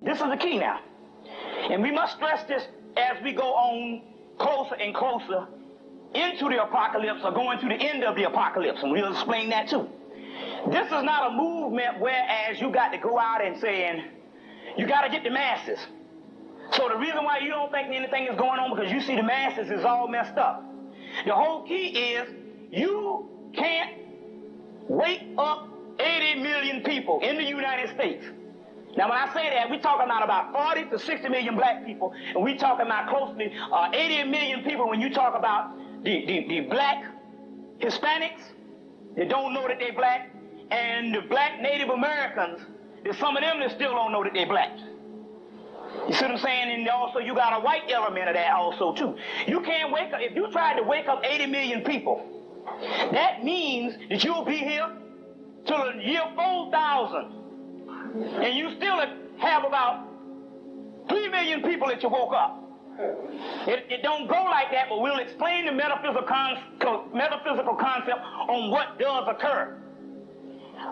This is the key now. And we must stress this as we go on closer and closer into the apocalypse or going to the end of the apocalypse, and we'll explain that too. This is not a movement whereas you got to go out and saying, you got to get the masses. So the reason why you don't think anything is going on because you see the masses is all messed up. The whole key is you can't wake up 80 million people in the United States. Now, when I say that, we're talking about 40 to 60 million black people, and we're talking about closely 80 million people when you talk about the black Hispanics that don't know that they're black, and the black Native Americans, there's some of them that still don't know that they're black. You see what I'm saying? And also you got a white element of that also too. You can't wake up, if you tried to wake up 80 million people, that means that you'll be here till the year 4000. And you still have about 3 million people that you woke up. It don't go like that, but we'll explain the metaphysical concept on what does occur.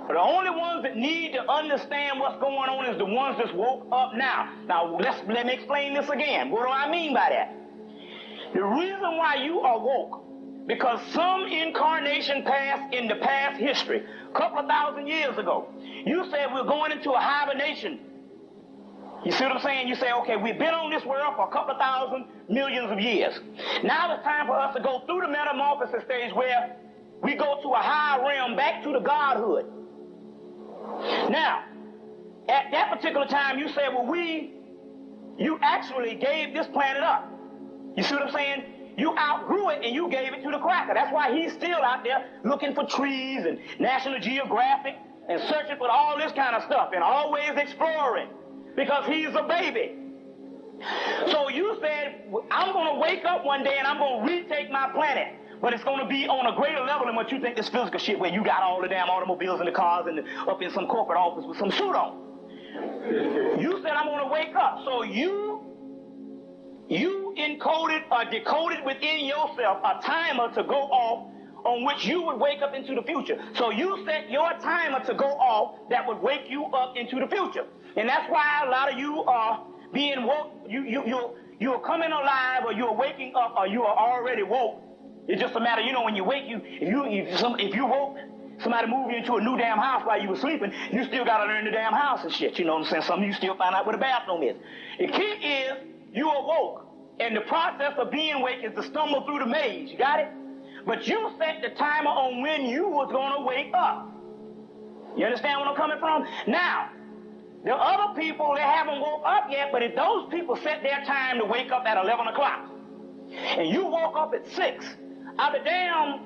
But the only ones that need to understand what's going on is the ones that's woke up now. Now, let me explain this again. What do I mean by that? The reason why you are woke, because some incarnation passed in the past history, a couple of thousand years ago, you said we're going into a hibernation. You see what I'm saying? You say, okay, we've been on this world for a couple of thousand millions of years. Now it's time for us to go through the metamorphosis stage where we go to a higher realm, back to the godhood. Now, at that particular time, you said, well, you actually gave this planet up. You see what I'm saying? You outgrew it and you gave it to the cracker. That's why he's still out there looking for trees and National Geographic and searching for all this kind of stuff and always exploring because he's a baby. So you said, I'm going to wake up one day and I'm going to retake my planet. But it's going to be on a greater level than what you think this physical shit where you got all the damn automobiles and the cars and up in some corporate office with some suit on. You said, I'm going to wake up. So you encoded or decoded within yourself a timer to go off on which you would wake up into the future. So you set your timer to go off that would wake you up into the future. And that's why a lot of you are being woke. You're coming alive, or you're waking up, or you are already woke. It's just a matter, when you wake, if you woke, somebody moved you into a new damn house while you were sleeping, you still got to learn the damn house and shit. You know what I'm saying? Some of you still find out where the bathroom is. The key is you awoke, and the process of being awake is to stumble through the maze. You got it? But you set the timer on when you was going to wake up. You understand where I'm coming from? Now, the other people, they haven't woke up yet, but if those people set their time to wake up at 11 o'clock, and you woke up at 6, I'll be damned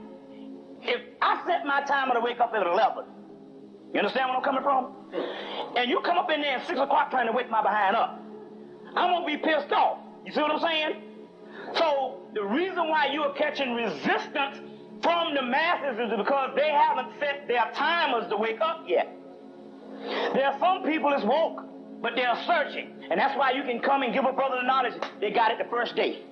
if I set my timer to wake up at 11. You understand where I'm coming from? And you come up in there at 6 o'clock trying to wake my behind up. I'm going to be pissed off. You see what I'm saying? So the reason why you are catching resistance from the masses is because they haven't set their timers to wake up yet. There are some people that's woke, but they're searching. And that's why you can come and give a brother the knowledge. They got it the first day.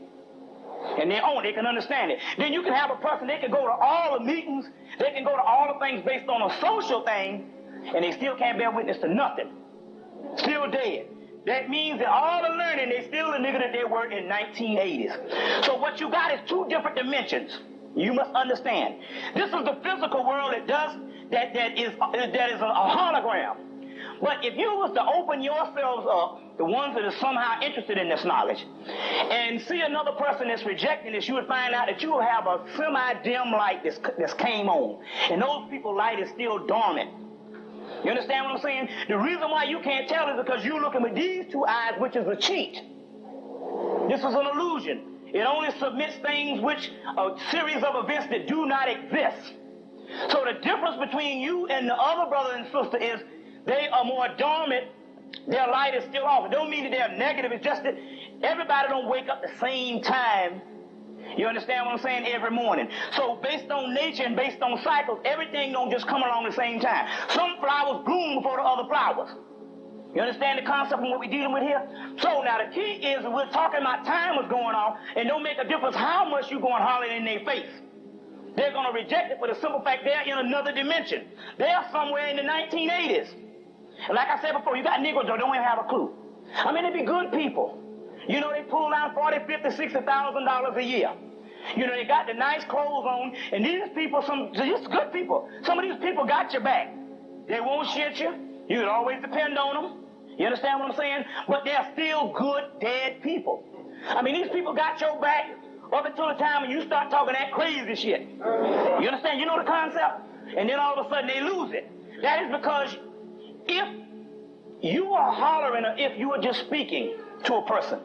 And they own it, they can understand it. Then you can have a person, they can go to all the meetings, they can go to all the things based on a social thing, and they still can't bear witness to nothing. Still dead. That means that all the learning, they still the nigga that they were in 1980s. So what you got is two different dimensions. You must understand. This is the physical world that is a hologram. But if you was to open yourselves up, the ones that are somehow interested in this knowledge, and see another person that's rejecting this, you would find out that you will have a semi-dim light that's came on. And those people's light is still dormant. You understand what I'm saying? The reason why you can't tell is because you're looking with these two eyes, which is a cheat. This is an illusion. It only submits things which, a series of events that do not exist. So the difference between you and the other brother and sister is they are more dormant. Their light is still off. It don't mean that they're negative. It's just that everybody don't wake up the same time. You understand what I'm saying? Every morning. So based on nature and based on cycles, everything don't just come along the same time. Some flowers bloom before the other flowers. You understand the concept of what we're dealing with here? So now the key is we're talking about time was going on, and don't make a difference how much you're going hollering in their face. They're going to reject it for the simple fact they're in another dimension. They're somewhere in the 1980s. And like I said before, you got Negroes that don't even have a clue. I mean, they be good people. You know, they pull down $40,000, $50,000, $60,000 a year. You know, they got the nice clothes on, and these people, these good people. Some of these people got your back. They won't shit you. You can always depend on them. You understand what I'm saying? But they're still good, dead people. I mean, these people got your back up until the time when you start talking that crazy shit. You understand? You know the concept? And then all of a sudden they lose it. That is because if you are hollering or if you are just speaking to a person,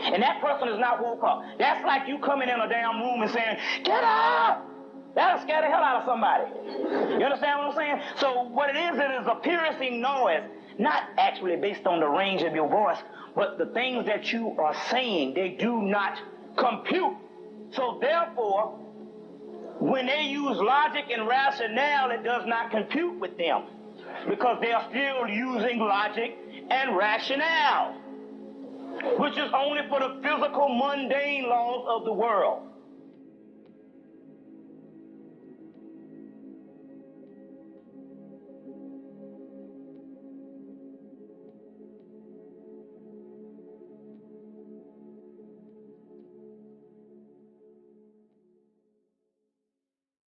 and that person is not woke up, that's like you coming in a damn room and saying, "Get up!" That'll scare the hell out of somebody. You understand what I'm saying? So what it is a piercing noise, not actually based on the range of your voice, but the things that you are saying, they do not compute. So therefore, when they use logic and rationale, it does not compute with them, because they are still using logic and rationale, which is only for the physical, mundane laws of the world.